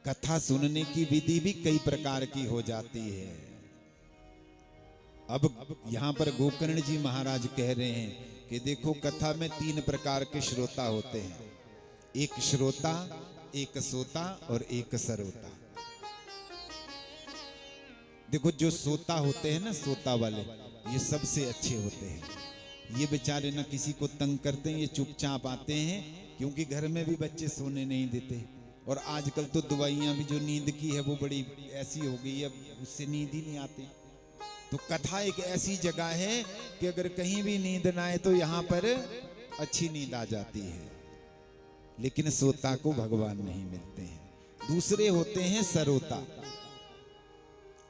कथा सुनने की विधि भी कई प्रकार की हो जाती है। अब यहाँ पर गोकर्ण जी महाराज कह रहे हैं कि देखो कथा में 3 प्रकार के श्रोता होते हैं, एक श्रोता, एक सोता और एक सरोता। देखो जो सोता होते हैं ना, सोता वाले, ये सबसे अच्छे होते हैं। ये बेचारे ना किसी को तंग करते हैं, ये चुपचाप आते हैं, क्योंकि घर में भी बच्चे सोने नहीं देते। और आजकल तो दवाइयां भी जो नींद की है वो बड़ी ऐसी हो गई है, उससे नींद ही नहीं आती। तो कथा एक ऐसी जगह है कि अगर कहीं भी नींद ना आए तो यहाँ पर अच्छी नींद आ जाती है। लेकिन सोता को भगवान नहीं मिलते हैं। दूसरे होते हैं सरोता।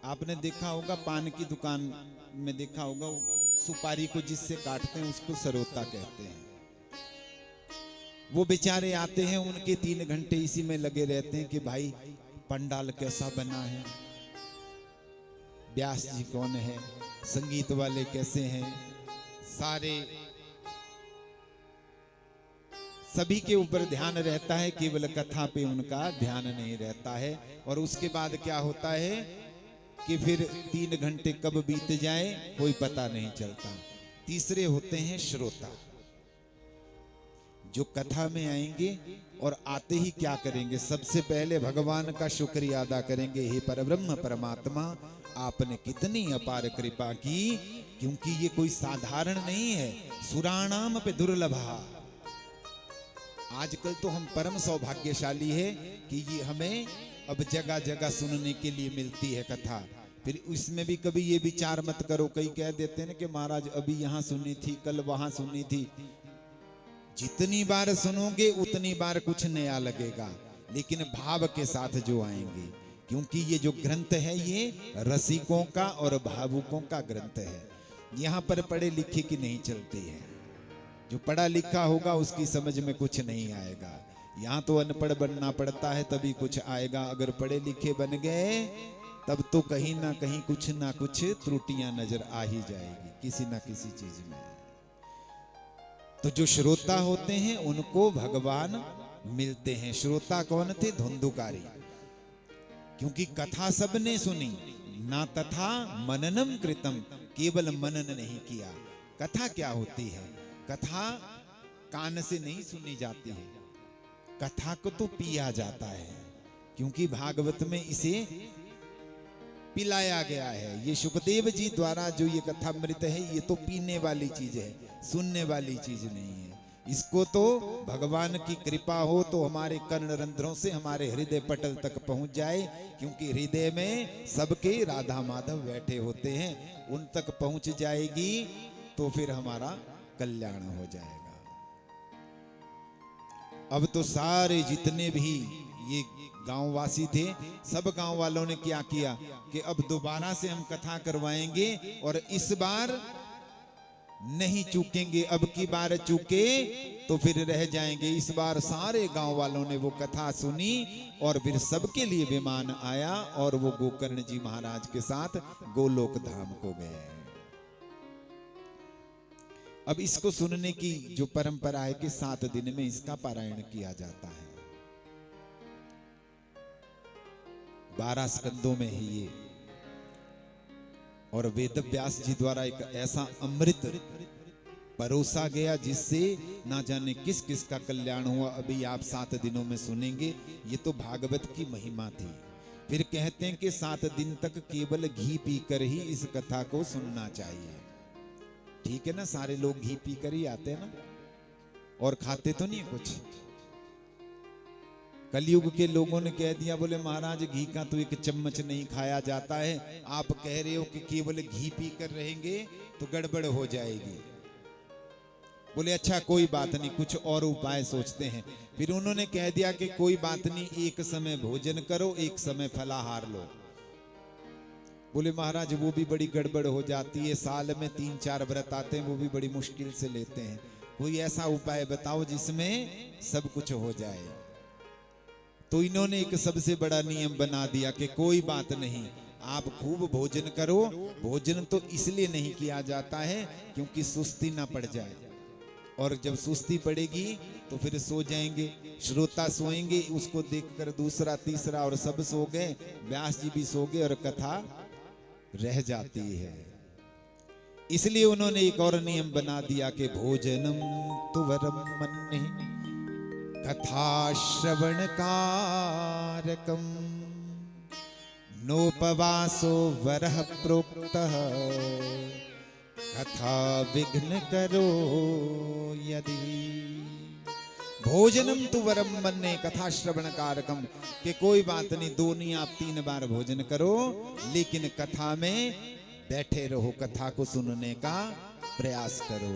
आपने देखा होगा पान की दुकान में देखा होगा, सुपारी को जिससे काटते हैं उसको सरोता कहते हैं। वो बेचारे आते हैं, उनके 3 घंटे इसी में लगे रहते हैं कि भाई पंडाल कैसा बना है, व्यास जी कौन है, संगीत वाले कैसे हैं, सारे सभी के ऊपर ध्यान रहता है, केवल कथा पे उनका ध्यान नहीं रहता है। और उसके बाद क्या होता है कि फिर 3 घंटे कब बीत जाए कोई पता नहीं चलता। तीसरे होते हैं श्रोता, जो कथा में आएंगे और आते ही क्या करेंगे, सबसे पहले भगवान का शुक्रिया अदा करेंगे, हे परब्रह्म परमात्मा आपने कितनी अपार कृपा की, क्योंकि ये कोई साधारण नहीं है, सुराणाम पे दुर्लभा। आजकल तो हम परम सौभाग्यशाली है कि ये हमें अब जगह जगह सुनने के लिए मिलती है कथा। फिर इसमें भी कभी ये विचार मत करो, कई कह देते हैं ना कि महाराज अभी यहाँ सुनी थी, कल वहां सुनी थी। जितनी बार सुनोगे उतनी बार कुछ नया लगेगा, लेकिन भाव के साथ जो आएंगे, क्योंकि ये जो ग्रंथ है ये रसिकों का और भावुकों का ग्रंथ है। यहाँ पर पढ़े लिखे की नहीं चलती है, जो पढ़ा लिखा होगा उसकी समझ में कुछ नहीं आएगा। यहाँ तो अनपढ़ बनना पड़ता है तभी कुछ आएगा। अगर पढ़े लिखे बन गए तब तो कहीं ना कहीं कुछ ना कुछ त्रुटियां नजर आ ही जाएगी किसी ना किसी चीज में। तो जो श्रोता होते हैं उनको भगवान मिलते हैं। श्रोता कौन थे? धुंधुकारी। क्योंकि कथा सबने सुनी, ना तथा मननम कृतम, केवल मनन नहीं किया। कथा क्या होती है? कथा कान से नहीं सुनी जाती है, कथा को तो पिया जाता है, क्योंकि भागवत में इसे पिलाया गया है। ये शुकदेव जी द्वारा जो ये कथामृत है ये तो पीने वाली चीज है, सुनने वाली चीज नहीं है। इसको तो भगवान की कृपा हो तो हमारे कर्ण रंध्रों से हमारे हृदय पटल तक पहुंच जाए, क्योंकि हृदय में सबके राधा माधव बैठे होते हैं, उन तक पहुंच जाएगी तो फिर हमारा कल्याण हो जाएगा। अब तो सारे जितने भी ये गांववासी थे, सब गांव वालों ने क्या किया कि अब दोबारा से हम कथा करवाएंगे और इस बार नहीं चूकेंगे। अब की बार चूके तो फिर रह जाएंगे। इस बार सारे गांव वालों ने वो कथा सुनी और फिर सबके लिए विमान आया और वो गोकर्ण जी महाराज के साथ गोलोक धाम को गए। अब इसको सुनने की जो परंपरा है कि 7 दिन में इसका पारायण किया जाता है। 12 स्कंदों में ही ये, और वेद व्यास जी द्वारा एक ऐसा अमृत परोसा गया जिससे ना जाने किस किस का कल्याण हुआ। अभी आप 7 दिनों में सुनेंगे। ये तो भागवत की महिमा थी। फिर कहते हैं कि 7 दिन तक केवल घी पीकर ही इस कथा को सुनना चाहिए। ठीक है ना, सारे लोग घी पीकर ही आते हैं ना, और खाते तो नहीं कुछ। कलयुग के लोगों ने कह दिया, बोले महाराज घी का तो 1 चम्मच नहीं खाया जाता है, आप कह रहे हो कि केवल घी पीकर रहेंगे तो गड़बड़ हो जाएगी। बोले अच्छा कोई बात नहीं, कुछ और उपाय सोचते हैं। फिर उन्होंने कह दिया कि कोई बात नहीं, 1 समय भोजन करो, 1 समय फलाहार लो। बोले महाराज वो भी बड़ी गड़बड़ हो जाती है, साल में 3-4 व्रत आते हैं, वो भी बड़ी मुश्किल से लेते हैं। कोई ऐसा उपाय बताओ जिसमें सब कुछ हो जाए। तो इन्होंने एक सबसे बड़ा नियम बना दिया कि कोई बात नहीं, आप खूब भोजन करो। भोजन तो इसलिए नहीं किया जाता है क्योंकि सुस्ती ना पड़ जाए। और जब सुस्ती पड़ेगी तो फिर सो जाएंगे, श्रोता सोएंगे, उसको देखकर दूसरा तीसरा और सब सो गए, व्यास जी भी सो गए और कथा रह जाती है। इसलिए उन्होंने एक और नियम बना दिया कि भोजनम तुवरम मन्ये कथा श्रवण कारकम नोपवासो वरः प्रोक्तः कथा विघ्न करो यदि। भोजनम तु वरम मन्ये कथा श्रवण कारकम, कि कोई बात नहीं, 2 नहीं आप 3 बार भोजन करो, लेकिन कथा में बैठे रहो, कथा को सुनने का प्रयास करो।